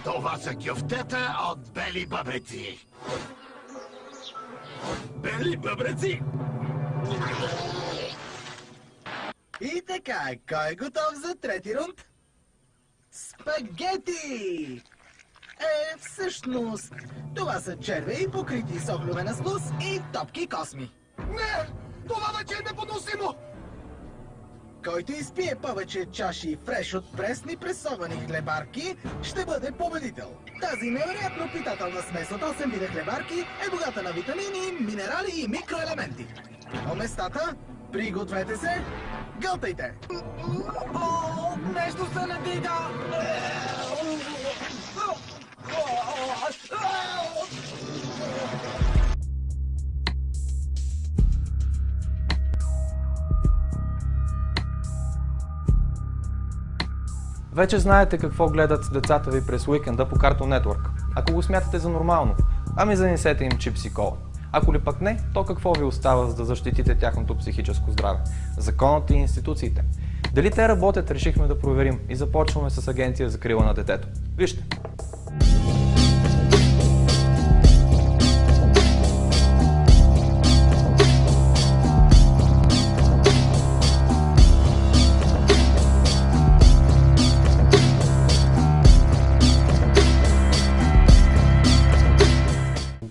Това са кюфтета от бели бъбреци. Бели бъбреци? И така, кой е готов за трети рунд? Спагети! Всъщност, това са червеи, покрити с охлювена слуз и топки косми. Не! Това вече е непоносимо! Който изпие повече чаши фреш от пресни пресовани хлебарки, ще бъде победител. Тази невероятно питателна смес от 8 вида хлебарки е богата на витамини, минерали и микроелементи. По местата, пригответе се, гълтайте! Нещо се надига! Вече знаете какво гледат децата ви през уикенда по Cartoon Network. Ако го смятате за нормално, ами занесете им чипс и кола. Ако ли пък не, то какво ви остава, за да защитите тяхното психическо здраве? Законът и институциите. Дали те работят, решихме да проверим и започваме с Агенция за закрила на детето. Вижте!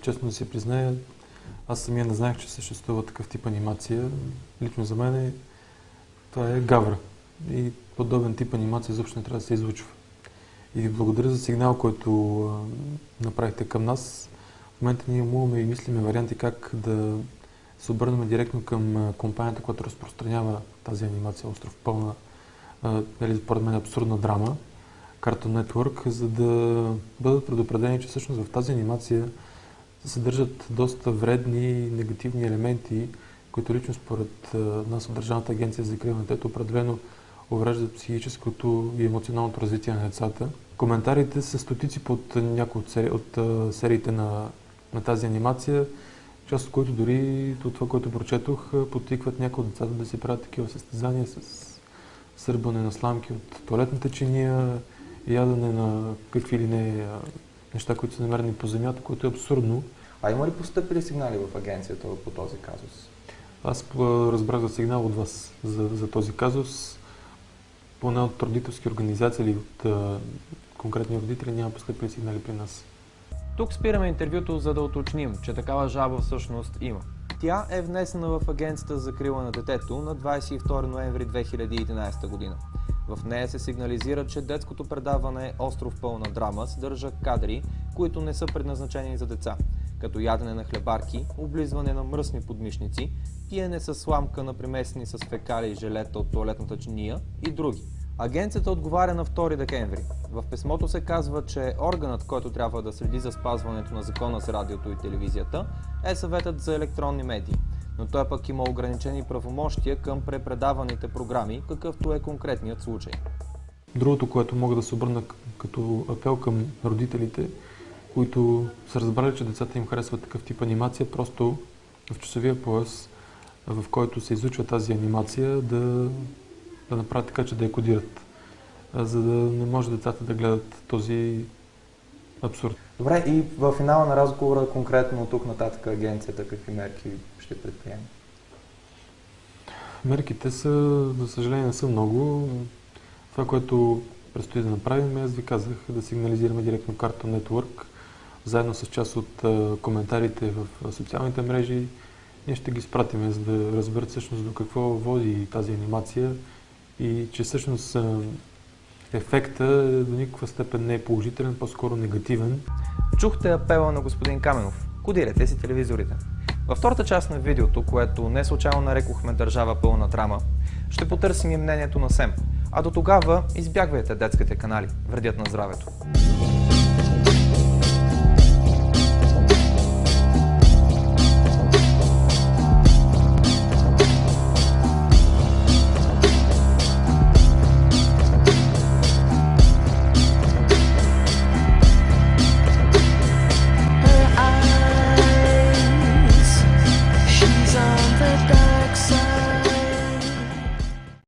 Честно да си призная, аз самия не знаех, че съществува такъв тип анимация. Лично за мен това е гавра. И подобен тип анимация изобщо не трябва да се излучва. И ви благодаря за сигнал, който направихте към нас. В момента ние имаме и мислиме варианти как да се обърнем директно към компанията, която разпространява тази анимация Остров пълна, според мен абсурдна драма, Cartoon Network, за да бъдат предупредени, че всъщност в тази анимация се съдържат доста вредни и негативни елементи, които лично според нас от Държавната агенция за закрила на детето определено увреждат психическото и емоционалното развитие на децата. Коментарите са стотици под някои от сериите на тази анимация, част от които дори от това, което прочетох, подтикват някои от децата да си правят такива състезания с сърбане на сламки от тоалетната чиния, ядене на какви ли не неща, които са намерени по земята, което е абсурдно. А има ли постъпили сигнали в агенцията по този казус? Аз разбрах за сигнал от вас за този казус. Поне от родителски организации или от конкретни родители няма постъпили сигнали при нас. Тук спираме интервюто, за да уточним, че такава жалба всъщност има. Тя е внесена в Агенцията за закрила на детето на 22 ноември 2011 година. В нея се сигнализира, че детското предаване Остров пълна драма съдържа кадри, които не са предназначени за деца, като ядене на хлебарки, облизване на мръсни подмишници, пиене с сламка на примесени с фекали и желета от тоалетната чиния и други. Агенцията отговаря на 2 декември. В писмото се казва, че органът, който трябва да следи за спазването на закона за радиото и телевизията, е Съветът за електронни медии. Но той пък има ограничени правомощия към препредаваните програми, какъвто е конкретният случай. Другото, което мога да се обърна като апел към родителите, които са разбрали, че децата им харесват такъв тип анимация, просто в часовия пояс, в който се изучва тази анимация, да направят така, че да я кодират, за да не може децата да гледат този абсурд. Добре, и в финала на разговора, конкретно от тук нататък агенцията, какви мерки ще предприеме? Мерките са, за съжаление, не са много. Това, което предстои да направим, аз ви казах, да сигнализираме директно Cartoon Network, заедно с част от коментарите в социалните мрежи. Ние ще ги спратим, за да разберат всъщност до какво води тази анимация и че всъщност ефекта до никаква степен не е положителен, по-скоро негативен. Чухте апела на господин Каменов. Кодирайте си телевизорите. Във втората част на видеото, което не случайно нарекохме Държава пълна драма, ще потърсим и мнението на СЕМ. А до тогава избягвайте детските канали, вредят на здравето.